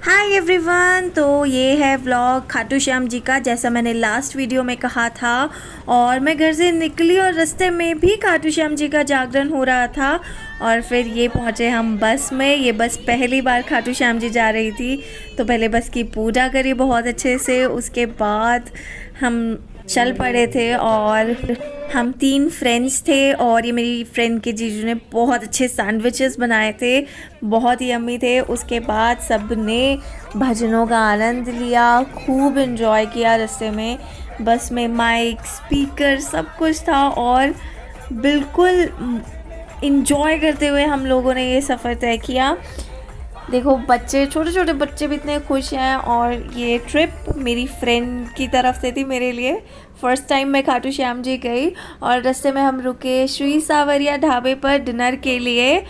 Hi everyone. तो ये है व्लॉग खाटू श्याम जी का, जैसा मैंने लास्ट वीडियो में कहा था। और मैं घर से निकली और रास्ते में भी खाटू श्याम जी का जागरण हो रहा था। और फिर ये पहुँचे हम बस में। ये बस पहली बार खाटू श्याम जी जा रही थी, तो पहले बस की पूजा करी बहुत अच्छे से। उसके बाद हम चल पड़े थे और हम 3 फ्रेंड्स थे। और ये मेरी फ्रेंड के जीजू ने बहुत अच्छे सैंडविचेस बनाए थे, बहुत ही यम्मी थे। उसके बाद सब ने भजनों का आनंद लिया, खूब एंजॉय किया। रास्ते में बस में माइक स्पीकर सब कुछ था और बिल्कुल एंजॉय करते हुए हम लोगों ने ये सफ़र तय किया। देखो बच्चे, छोटे छोटे बच्चे भी इतने खुश हैं। और ये ट्रिप मेरी फ्रेंड की तरफ से थी मेरे लिए। फ़र्स्ट टाइम मैं खाटू श्याम जी गई। और रास्ते में हम रुके श्री सावरिया ढाबे पर डिनर के लिए।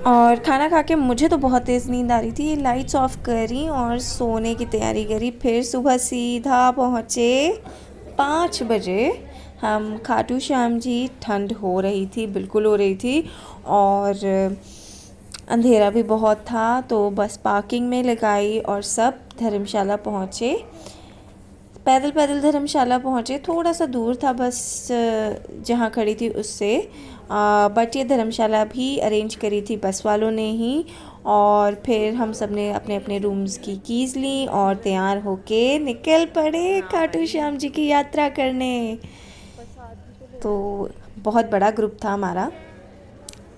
और खाना खा के मुझे तो बहुत तेज़ नींद आ रही थी। लाइट्स ऑफ करी और सोने की तैयारी करी। फिर सुबह सीधा पहुँचे 5 बजे हम खाटू श्याम जी। ठंड हो रही थी, बिल्कुल हो रही थी, और अंधेरा भी बहुत था। तो बस पार्किंग में लगाई और सब धर्मशाला पहुँचे। पैदल पैदल धर्मशाला पहुँचे। थोड़ा सा दूर था बस जहाँ खड़ी थी उससे, बट ये धर्मशाला भी अरेंज करी थी बस वालों ने ही। और फिर हम सब ने अपने अपने रूम्स की कीज़ ली और तैयार होके निकल पड़े खाटू श्याम जी की यात्रा करने। तो बहुत बड़ा ग्रुप था हमारा।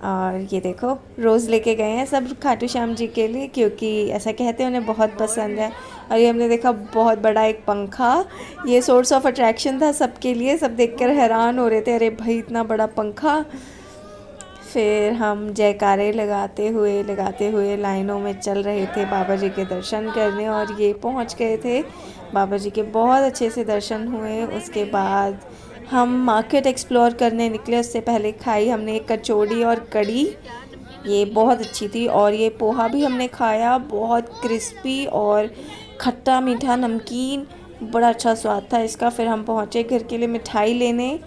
और ये देखो रोज़ लेके गए हैं सब खाटू श्याम जी के लिए, क्योंकि ऐसा कहते हैं उन्हें बहुत पसंद है। और ये हमने देखा बहुत बड़ा एक पंखा, ये सोर्स ऑफ अट्रैक्शन था सबके लिए। सब देखकर हैरान हो रहे थे, अरे भाई इतना बड़ा पंखा। फिर हम जयकारे लगाते हुए लाइनों में चल रहे थे बाबा जी के दर्शन करने। और ये पहुंच गए थे बाबा जी के, बहुत अच्छे से दर्शन हुए। उसके बाद हम मार्केट एक्सप्लोर करने निकले। उससे पहले खाई हमने एक कचौड़ी और कड़ी, ये बहुत अच्छी थी। और ये पोहा भी हमने खाया, बहुत क्रिस्पी और खट्टा मीठा नमकीन, बड़ा अच्छा स्वाद था इसका। फिर हम पहुँचे घर के लिए मिठाई लेने।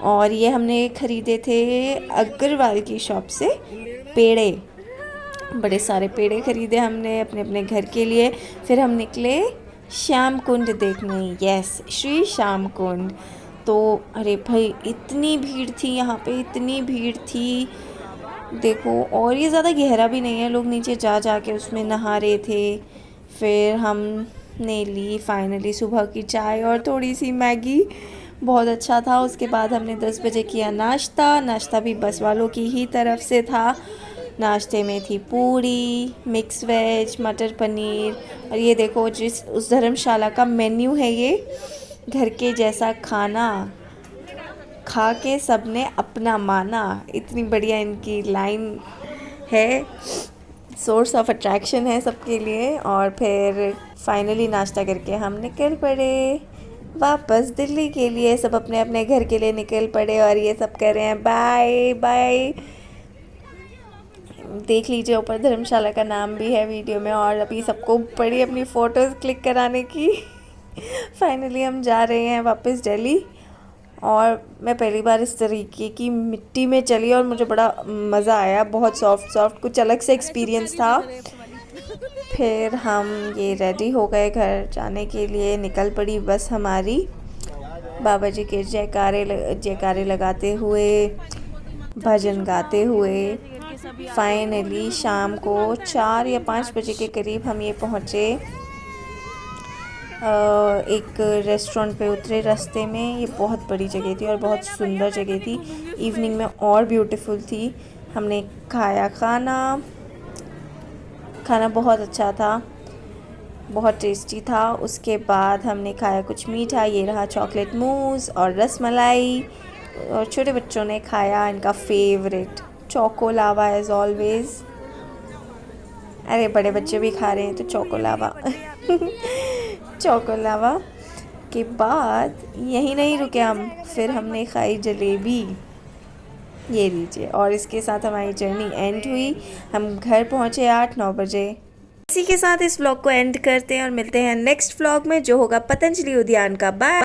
और ये हमने ख़रीदे थे अग्रवाल की शॉप से पेड़े, बड़े सारे पेड़े ख़रीदे हमने अपने अपने घर के लिए। फिर हम निकले श्याम कुंड देखने। यस, श्री श्याम कुंड। तो अरे भाई इतनी भीड़ थी यहाँ पे, इतनी भीड़ थी देखो। और ये ज़्यादा गहरा भी नहीं है, लोग नीचे जा जा के उसमें नहा रहे थे। फिर हमने ली फाइनली सुबह की चाय और थोड़ी सी मैगी, बहुत अच्छा था। उसके बाद हमने 10 बजे किया नाश्ता भी बस वालों की ही तरफ से था। नाश्ते में थी पूरी, मिक्स वेज, मटर पनीर। और ये देखो जिस उस धर्मशाला का मेन्यू है, ये घर के जैसा खाना खा के सब ने अपना माना। इतनी बढ़िया इनकी लाइन है, सोर्स ऑफ अट्रैक्शन है सबके लिए। और फिर फाइनली नाश्ता करके हम निकल पड़े वापस दिल्ली के लिए। सब अपने अपने घर के लिए निकल पड़े और ये सब कर रहे हैं बाय बाय। देख लीजिए ऊपर धर्मशाला का नाम भी है वीडियो में। और अभी सबको पड़ी अपनी फ़ोटोज़ क्लिक कराने की। फाइनली हम जा रहे हैं वापस दिल्ली। और मैं पहली बार इस तरीके की मिट्टी में चली और मुझे बड़ा मज़ा आया, बहुत सॉफ्ट कुछ अलग से एक्सपीरियंस था। फिर हम ये रेडी हो गए घर जाने के लिए, निकल पड़ी बस हमारी। बाबा जी के जयकारे लगाते हुए, भजन गाते हुए फाइनली शाम को 4 या 5 बजे के करीब हम ये पहुँचे। एक रेस्टोरेंट पे उतरे रास्ते में। ये बहुत बड़ी जगह थी और बहुत सुंदर जगह थी, इवनिंग में और ब्यूटीफुल थी। हमने खाया खाना बहुत अच्छा था, बहुत टेस्टी था। उसके बाद हमने खाया कुछ मीठा, ये रहा चॉकलेट मूस और रसमलाई। और छोटे बच्चों ने खाया इनका favourite choco lava as always. अरे बड़े बच्चे भी खा रहे हैं तो चोको लावा। चोको लावा के बाद यहीं नहीं रुके हम, फिर हमने खाई जलेबी, ये लीजिए। और इसके साथ हमारी जर्नी एंड हुई। हम घर पहुँचे 8-9 बजे। इसी के साथ इस व्लॉग को एंड करते हैं और मिलते हैं नेक्स्ट व्लॉग में, जो होगा पतंजलि उद्यान का। बाय।